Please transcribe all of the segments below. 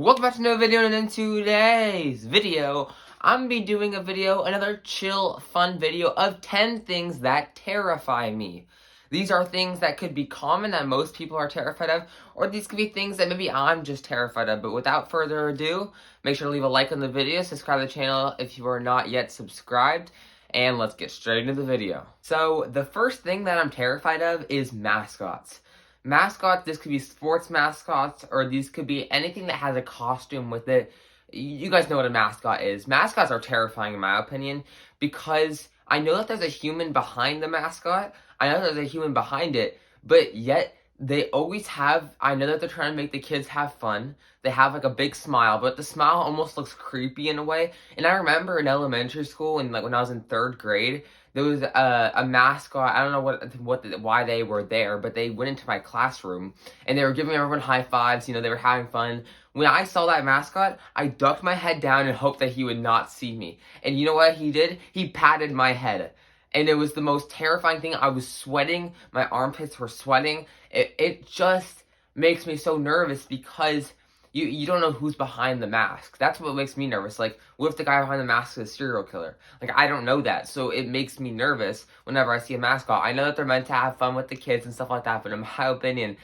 Welcome back to another video, and in today's video, I'm going to be doing another chill, fun video of 10 things that terrify me. These are things that could be common that most people are terrified of, or these could be things that maybe I'm just terrified of. But without further ado, make sure to leave a like on the video, subscribe to the channel if you are not yet subscribed, and let's get straight into the video. So, the first thing that I'm terrified of is mascots. Mascots, this could be sports mascots, or these could be anything that has a costume with it. You guys know what a mascot is. Mascots are terrifying in my opinion, because I know that there's a human behind the mascot, I know there's a human behind it, but yet they always have, I know that they're trying to make the kids have fun, they have like a big smile, but the smile almost looks creepy in a way. And I remember in elementary school, and like when I was in 3rd grade, there was a mascot. I don't know why they were there, but they went into my classroom and they were giving everyone high fives. You know, they were having fun. When I saw that mascot, I ducked my head down and hoped that he would not see me. And you know what he did? He patted my head. And it was the most terrifying thing. I was sweating. My armpits were sweating. It just makes me so nervous because you don't know who's behind the mask. That's what makes me nervous. Like, what if the guy behind the mask is a serial killer? Like, I don't know that. So it makes me nervous whenever I see a mascot. I know that they're meant to have fun with the kids and stuff like that, but in my opinion,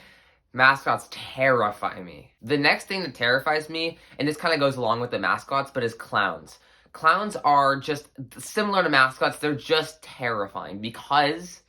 mascots terrify me. The next thing that terrifies me, and this kind of goes along with the mascots, but is clowns. Clowns are just similar to mascots. They're just terrifying because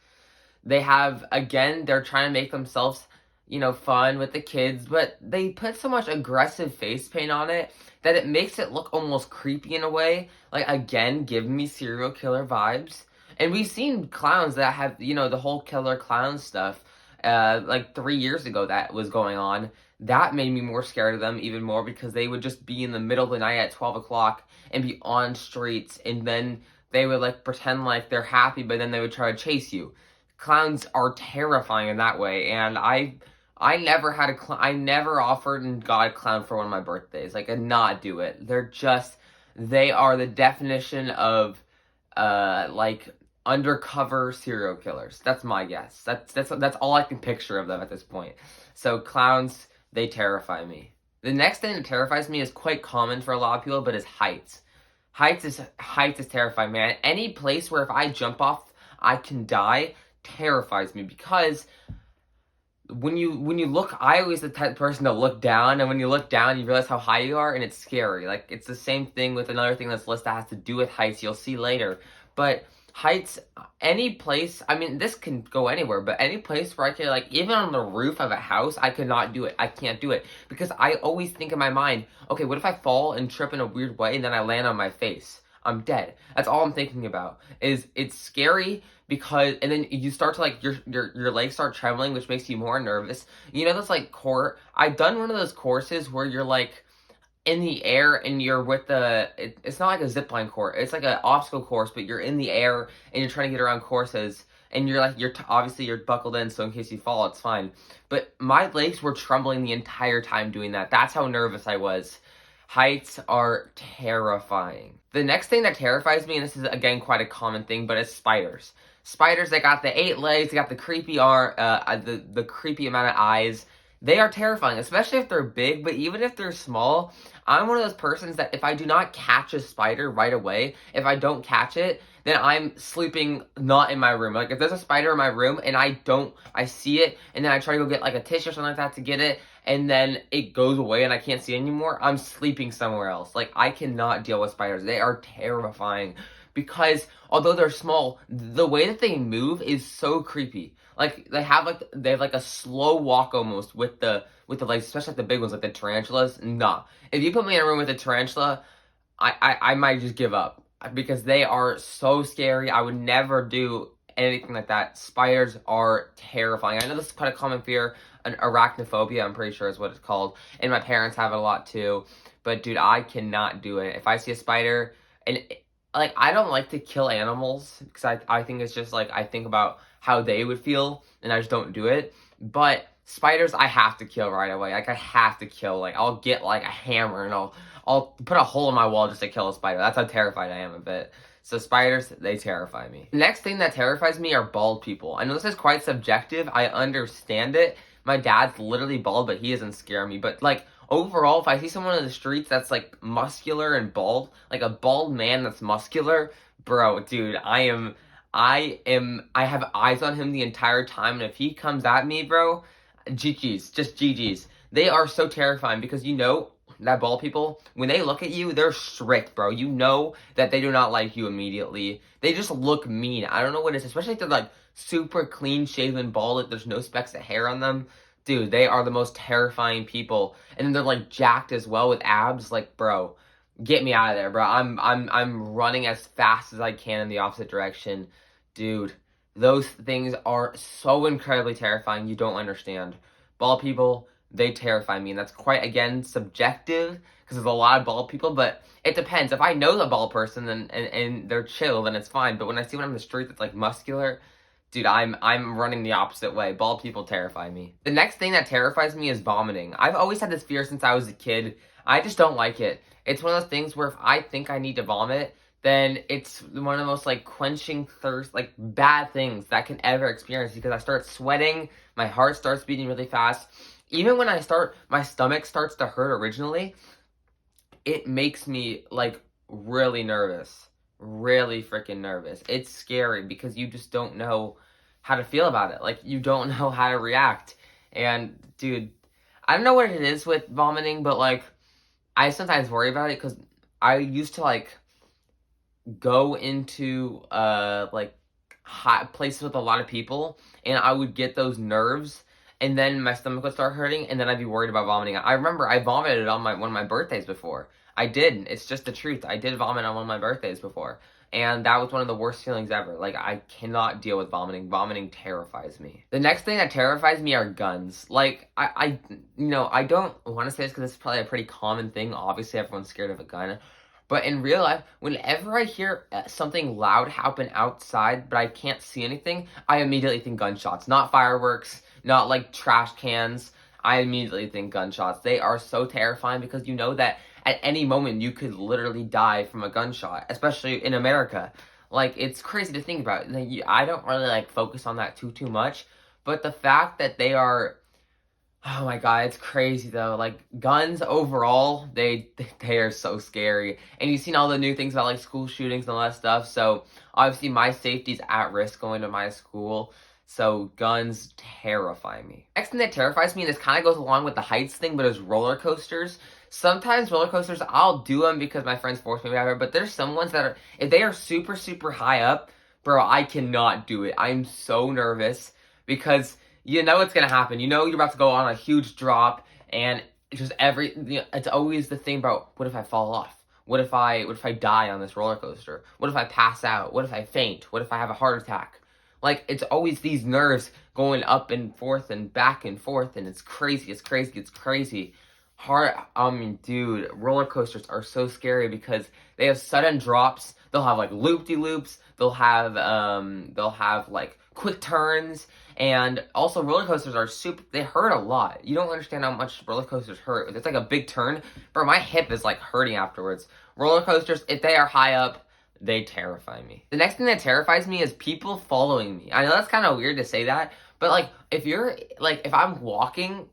they have, again, they're trying to make themselves, you know, fun with the kids, but they put so much aggressive face paint on it that it makes it look almost creepy in a way. Like, again, giving me serial killer vibes. And we've seen clowns that have, you know, the whole killer clown stuff, like 3 years ago that was going on. That made me more scared of them even more because they would just be in the middle of the night at 12 o'clock and be on streets, and then they would like pretend like they're happy, but then they would try to chase you. Clowns are terrifying in that way, and I never had I never offered and got a clown for one of my birthdays. Like, I did not do it. They are the definition of, like, undercover serial killers. That's my guess. That's all I can picture of them at this point. So, clowns, they terrify me. The next thing that terrifies me is quite common for a lot of people, but is heights. Heights is terrifying, man. Any place where if I jump off, I can die, terrifies me because when you look, I always the type of person to look down, and when you look down, you realize how high you are, and it's scary. Like, it's the same thing with another thing that's list that has to do with heights. You'll see later, but heights, any place. I mean, this can go anywhere, but any place where I can, like, even on the roof of a house, I could not do it. I can't do it because I always think in my mind, okay, what if I fall and trip in a weird way, and then I land on my face? I'm dead. That's all I'm thinking about. It's scary because, and then you start to, like, your legs start trembling, which makes you more nervous. You know, this like I've done one of those courses where you're like in the air and you're with it's not like a zipline course. It's like an obstacle course, but you're in the air and you're trying to get around courses, and you're like, obviously you're buckled in, so in case you fall, it's fine. But my legs were trembling the entire time doing that. That's how nervous I was. Heights are terrifying. The next thing that terrifies me, and this is again quite a common thing, but it's spiders. Spiders, they got the 8 legs, they got the creepy the creepy amount of eyes. They are terrifying, especially if they're big, but even if they're small, I'm one of those persons that if I do not catch a spider right away, if I don't catch it, then I'm sleeping not in my room. Like, if there's a spider in my room and I see it, and then I try to go get like a tissue or something like that to get it, and then it goes away and I can't see it anymore, I'm sleeping somewhere else. Like, I cannot deal with spiders. They are terrifying because although they're small, the way that they move is so creepy. Like, they have like a slow walk almost with the legs, especially like the big ones, like the tarantulas. Nah. If you put me in a room with a tarantula, I might just give up because they are so scary. I would never do anything like that. Spiders are terrifying. I know this is quite a common fear, an arachnophobia, I'm pretty sure is what it's called, and my parents have it a lot too. But dude, I cannot do it. If I see a spider, and like, I don't like to kill animals because I think it's just like, I think about how they would feel, and I just don't do it. But spiders, I have to kill right away. Like, I have to kill. Like, I'll get like a hammer and I'll put a hole in my wall just to kill a spider. That's how terrified I am of it. So spiders, they terrify me. Next thing that terrifies me are bald people. I know this is quite subjective. I understand it. My dad's literally bald, but he doesn't scare me. But like, overall, if I see someone in the streets that's like muscular and bald, like a bald man that's muscular, bro, dude, I have eyes on him the entire time, and if he comes at me, bro, GG's, just GG's. They are so terrifying because you know that bald people, when they look at you, they're strict, bro. You know that they do not like you immediately. They just look mean. I don't know what it is, especially if they're like super clean shaven bald, like there's no specks of hair on them. Dude, they are the most terrifying people. And then they're like jacked as well with abs. Like, bro, get me out of there, bro. I'm running as fast as I can in the opposite direction. Dude, those things are so incredibly terrifying. You don't understand. Bald people, they terrify me, and that's quite, again, subjective, because there's a lot of bald people, but it depends. If I know the bald person and they're chill, then it's fine, but when I see one on the street that's, like, muscular, dude, I'm running the opposite way. Bald people terrify me. The next thing that terrifies me is vomiting. I've always had this fear since I was a kid. I just don't like it. It's one of those things where if I think I need to vomit, then it's one of the most, like, quenching thirst, like, bad things that I can ever experience, because I start sweating, my heart starts beating really fast. Even when my stomach starts to hurt originally, it makes me, like, really nervous. Really freaking nervous. It's scary because you just don't know how to feel about it. Like, you don't know how to react. And, dude, I don't know what it is with vomiting, but, like, I sometimes worry about it because I used to, like, go into, like, hot places with a lot of people, and I would get those nerves, and then my stomach would start hurting, and then I'd be worried about vomiting. I remember I vomited on one of my birthdays before. I did. It's just the truth. I did vomit on one of my birthdays before, and that was one of the worst feelings ever. Like, I cannot deal with vomiting. Vomiting terrifies me. The next thing that terrifies me are guns. Like, I don't want to say this because it's probably a pretty common thing. Obviously, everyone's scared of a gun. But in real life, whenever I hear something loud happen outside, but I can't see anything, I immediately think gunshots. Not fireworks, not like trash cans. I immediately think gunshots. They are so terrifying because you know that at any moment you could literally die from a gunshot, especially in America. Like, it's crazy to think about. Like, I don't really, like, focus on that too much, but the fact that they are... Oh my god, it's crazy though. Like, guns overall, they are so scary. And you've seen all the new things about, like, school shootings and all that stuff. So obviously my safety's at risk going to my school. So guns terrify me. Next thing that terrifies me, and this kind of goes along with the heights thing, but is roller coasters. Sometimes roller coasters, I'll do them because my friends force me to have it. But there's some ones that are, if they are super, super high up, bro, I cannot do it. I'm so nervous because... you know what's gonna happen. You know you're about to go on a huge drop, and just it's always the thing about, what if I fall off? What if I die on this roller coaster? What if I pass out? What if I faint? What if I have a heart attack? Like, it's always these nerves going up and forth and back and forth, and it's crazy, it's crazy, it's crazy. Dude, roller coasters are so scary because they have sudden drops. They'll have, like, loop-de-loops. They'll have like quick turns. And also, roller coasters are they hurt a lot. You don't understand how much roller coasters hurt. It's like a big turn. Bro, my hip is, like, hurting afterwards. Roller coasters, if they are high up, they terrify me. The next thing that terrifies me is people following me. I know that's kind of weird to say that, but, like, if I'm walking,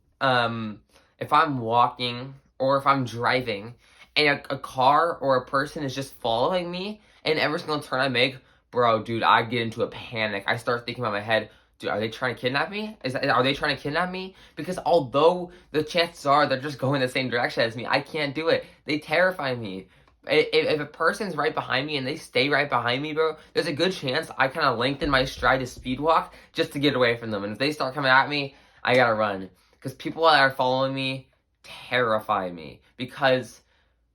or if I'm driving, and a car or a person is just following me, and every single turn I make, bro, dude, I get into a panic. I start thinking about my head, dude, are they trying to kidnap me? Are they trying to kidnap me? Because although the chances are they're just going the same direction as me, I can't do it. They terrify me. If a person's right behind me and they stay right behind me, bro, there's a good chance I kind of lengthen my stride to speed walk just to get away from them. And if they start coming at me, I gotta run. Because people that are following me terrify me. Because,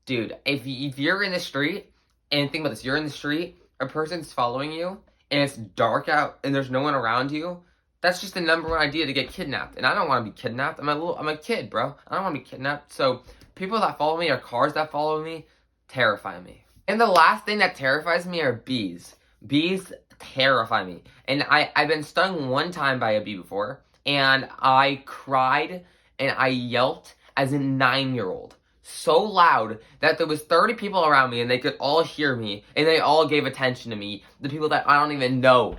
dude, if you're in the street, and think about this, you're in the street, a person's following you, and it's dark out, and there's no one around you, that's just the number one idea to get kidnapped. And I don't want to be kidnapped. I'm a kid, bro. I don't want to be kidnapped. So people that follow me or cars that follow me terrify me. And the last thing that terrifies me are bees. Bees terrify me. And I've been stung one time by a bee before, and I cried and I yelped as a 9-year-old. So loud that there was 30 people around me and they could all hear me and they all gave attention to me. The people that I don't even know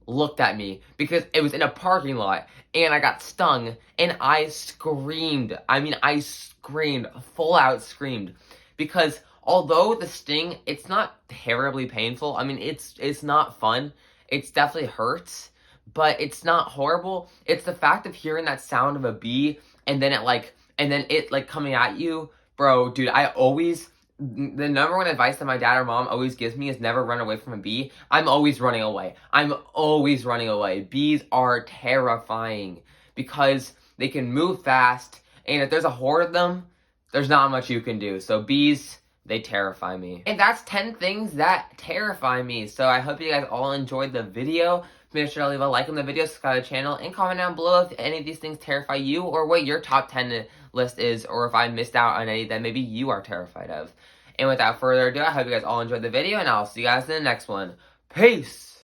looked at me because it was in a parking lot and I got stung and I screamed. I mean, I screamed, full out screamed, because although the sting, it's not terribly painful. I mean, it's not fun. It's definitely hurts, but it's not horrible. It's the fact of hearing that sound of a bee and then it coming at you. Bro, dude, the number one advice that my dad or mom always gives me is never run away from a bee. I'm always running away. I'm always running away. Bees are terrifying because they can move fast, and if there's a horde of them, there's not much you can do. So bees, they terrify me. And that's 10 things that terrify me. So I hope you guys all enjoyed the video. Make sure to leave a like on the video, subscribe to the channel, and comment down below if any of these things terrify you, or what your top 10 list is, or if I missed out on any that maybe you are terrified of. And without further ado, I hope you guys all enjoyed the video, and I'll see you guys in the next one. Peace!